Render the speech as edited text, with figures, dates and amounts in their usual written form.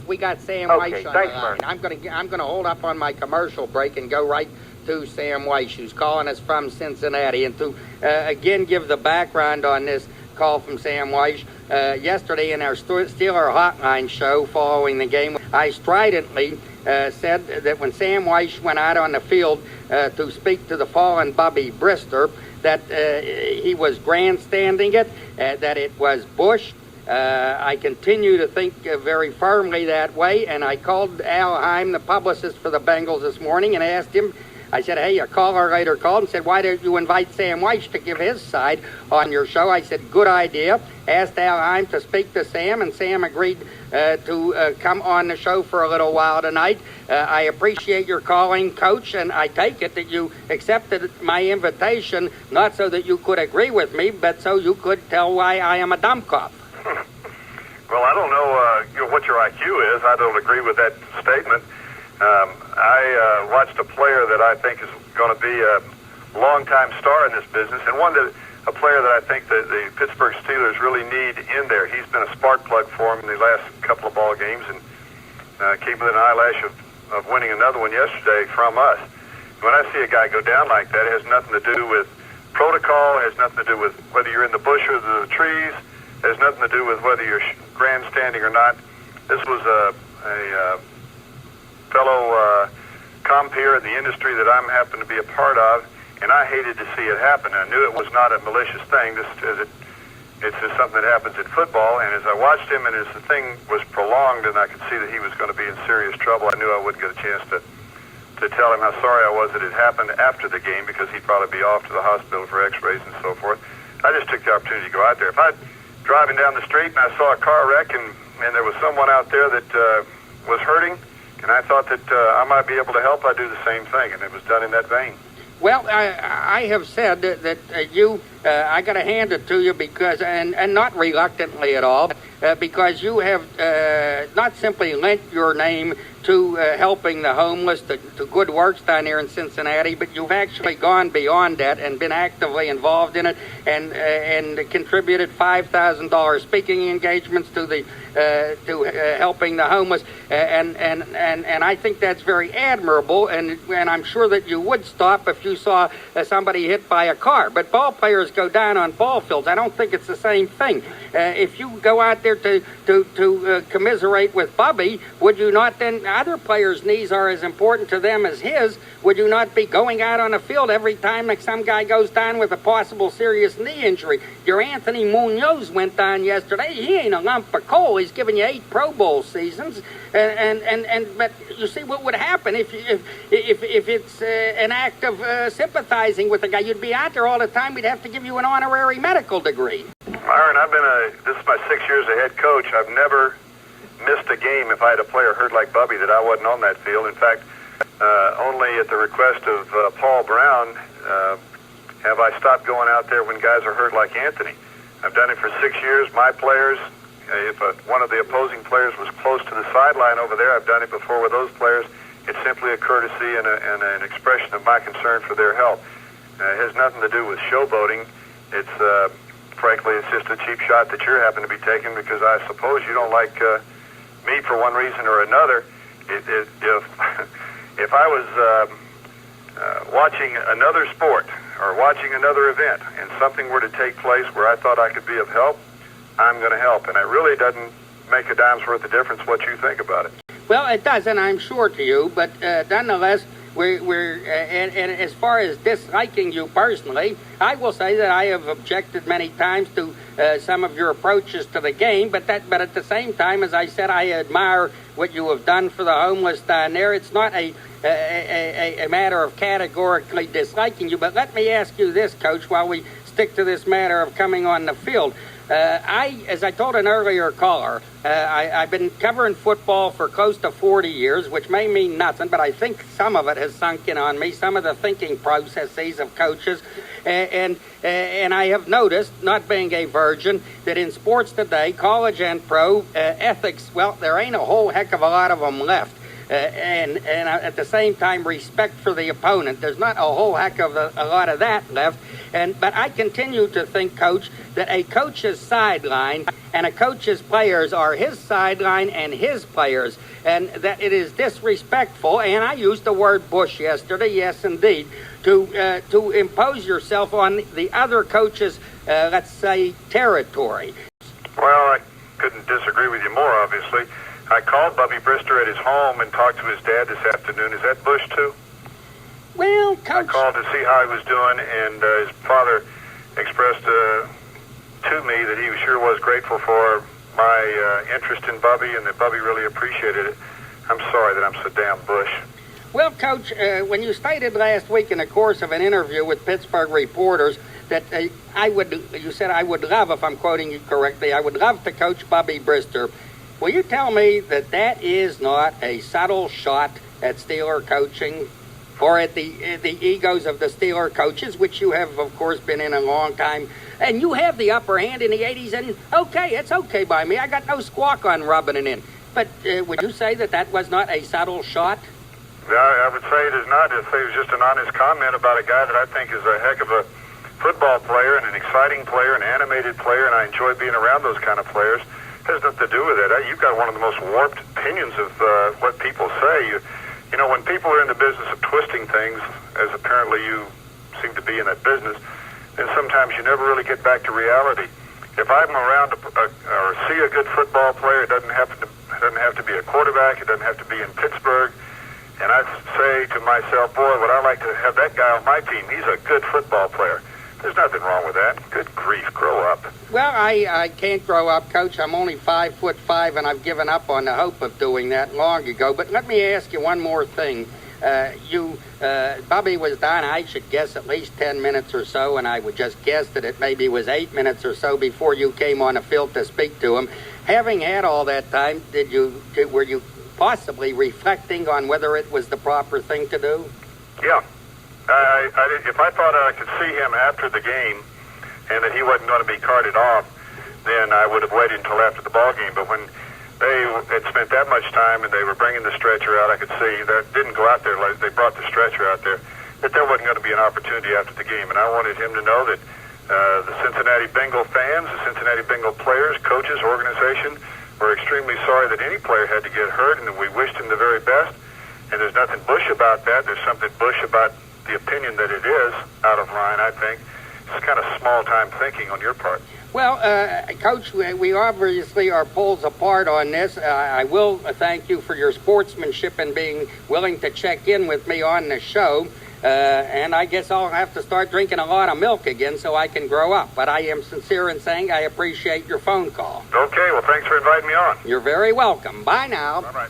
We got Sam Okay, Wyche on thanks, the line. Myron. I'm gonna hold up on my commercial break and go right to Sam Wyche, who's calling us from Cincinnati, and to again give the background on this call from Sam Wyche. Yesterday in our Steeler Hotline show following the game, I stridently said that when Sam Wyche went out on the field to speak to the fallen Bubby Brister, that he was grandstanding it, that it was Bush. I continue to think very firmly that way, and I called Al Heim, the publicist for the Bengals, this morning and asked him, I said, hey, a caller later called and said, why don't you invite Sam Wyche to give his side on your show? I said, good idea. Asked Al Heim to speak to Sam, and Sam agreed to come on the show for a little while tonight. I appreciate your calling, Coach, and I take it that you accepted my invitation, not so that you could agree with me, but so you could tell why I am a dumb cop. Well, I don't know what your IQ is. I don't agree with that statement. I watched a player that I think is going to be a long-time star in this business, and a player that I think that the Pittsburgh Steelers really need in there. He's been a spark plug for them in the last couple of ball games, and came within an eyelash of winning another one yesterday from us. When I see a guy go down like that, it has nothing to do with protocol. It has nothing to do with whether you're in the bush or the trees. It has nothing to do with whether you're grandstanding or not. This was a fellow compeer in the industry that I'm happen to be a part of, and I hated to see it happen. I knew it was not a malicious thing. It's just something that happens in football, and as I watched him and as the thing was prolonged and I could see that he was going to be in serious trouble, I knew I wouldn't get a chance to tell him how sorry I was that it happened after the game, because he'd probably be off to the hospital for x-rays and so forth. I just took the opportunity to go out there. If I'd driving down the street and I saw a car wreck and there was someone out there that was hurting, and I thought that I might be able to help, I'd do the same thing, and it was done in that vein. Well, I have said that I got to hand it to you because, and not reluctantly at all, because you have not simply lent your name to helping the homeless, to good works down here in Cincinnati, but you've actually gone beyond that and been actively involved in it, and contributed $5,000 speaking engagements to helping the homeless, and I think that's very admirable, and I'm sure that you would stop if you saw somebody hit by a car. But ball players go down on ball fields. I don't think it's the same thing. If you go out there to commiserate with Bubby, would you not then? Other players' knees are as important to them as his. Would you not be going out on the field every time like some guy goes down with a possible serious knee injury? Your Anthony Munoz went down yesterday. He ain't a lump of coal. He's given you 8 Pro Bowl seasons, but you see what would happen if it's an act of sympathizing with the guy. You'd be out there all the time. We'd have to give you an honorary medical degree. Myron, this is my 6 years as head coach. I've never missed a game if I had a player hurt like Bubby that I wasn't on that field. In fact, only at the request of Paul Brown have I stopped going out there when guys are hurt like Anthony. I've done it for 6 years. My players, if one of the opposing players was close to the sideline over there, I've done it before with those players. It's simply a courtesy and an expression of my concern for their health. It has nothing to do with showboating. It's frankly, it's just a cheap shot that you're having to be taking, because I suppose you don't like me for one reason or another. If I was watching another sport or watching another event and something were to take place where I thought I could be of help, I'm going to help. And it really doesn't make a dime's worth of difference what you think about it. Well, it doesn't, I'm sure, to you, but nonetheless, and as far as disliking you personally, I will say that I have objected many times to some of your approaches to the game, but at the same time, as I said, I admire what you have done for the homeless down there. It's not a matter of categorically disliking you, but let me ask you this, Coach, while we stick to this matter of coming on the field. As I told an earlier caller, I've been covering football for close to 40 years, which may mean nothing, but I think some of it has sunk in on me, some of the thinking processes of coaches. And I have noticed, not being a virgin, that in sports today, college and pro, ethics, well, there ain't a whole heck of a lot of them left. and at the same time respect for the opponent. There's not a whole heck of a lot of that left. But I continue to think, Coach, that a coach's sideline and a coach's players are his sideline and his players, and that it is disrespectful, and I used the word bush yesterday, yes indeed, to impose yourself on the other coach's, let's say, territory. Well, I couldn't disagree with you more, obviously. I called Bubby Brister at his home and talked to his dad this afternoon. Is that bush, too? Well, Coach... I called to see how he was doing, and his father expressed to me that he sure was grateful for my interest in Bubby and that Bubby really appreciated it. I'm sorry that I'm so damn bush. Well, Coach, when you stated last week in the course of an interview with Pittsburgh reporters that you said I would love, if I'm quoting you correctly, I would love to coach Bubby Brister. Will you tell me that that is not a subtle shot at Steeler coaching or at the egos of the Steeler coaches, which you have, of course, been in a long time, and you have the upper hand in the 80s, and okay, it's okay by me. I got no squawk on rubbing it in. But would you say that was not a subtle shot? Yeah, I would say it is not. I'd say it was just an honest comment about a guy that I think is a heck of a football player and an exciting player, an animated player, and I enjoy being around those kind of players. It has nothing to do with it. You've got one of the most warped opinions of what people say. You know, when people are in the business of twisting things, as apparently you seem to be in that business, then sometimes you never really get back to reality. If I'm around or see a good football player, it doesn't have to be a quarterback. It doesn't have to be in Pittsburgh. And I say to myself, boy, would I like to have that guy on my team. He's a good football player. There's nothing wrong with that. Good grief, grow up. Well, I can't grow up, Coach. I'm only 5'5", and I've given up on the hope of doing that long ago. But let me ask you one more thing. Bubby was down, I should guess, at least 10 minutes or so, and I would just guess that it maybe was 8 minutes or so before you came on the field to speak to him. Having had all that time, were you possibly reflecting on whether it was the proper thing to do? Yeah. If I thought I could see him after the game and that he wasn't going to be carted off, then I would have waited until after the ball game. But when they had spent that much time and they were bringing the stretcher out, I could see that didn't go out there like they brought the stretcher out there, that there wasn't going to be an opportunity after the game. And I wanted him to know that the Cincinnati Bengal fans, the Cincinnati Bengal players, coaches, organization were extremely sorry that any player had to get hurt, and that we wished him the very best. And there's nothing bush about that. There's something bush about the opinion that it is out of line, I think. It's kind of small-time thinking on your part. Well, Coach, we obviously are poles apart on this. I will thank you for your sportsmanship and being willing to check in with me on the show. And I guess I'll have to start drinking a lot of milk again so I can grow up. But I am sincere in saying I appreciate your phone call. Okay, well, thanks for inviting me on. You're very welcome. Bye now. Bye-bye.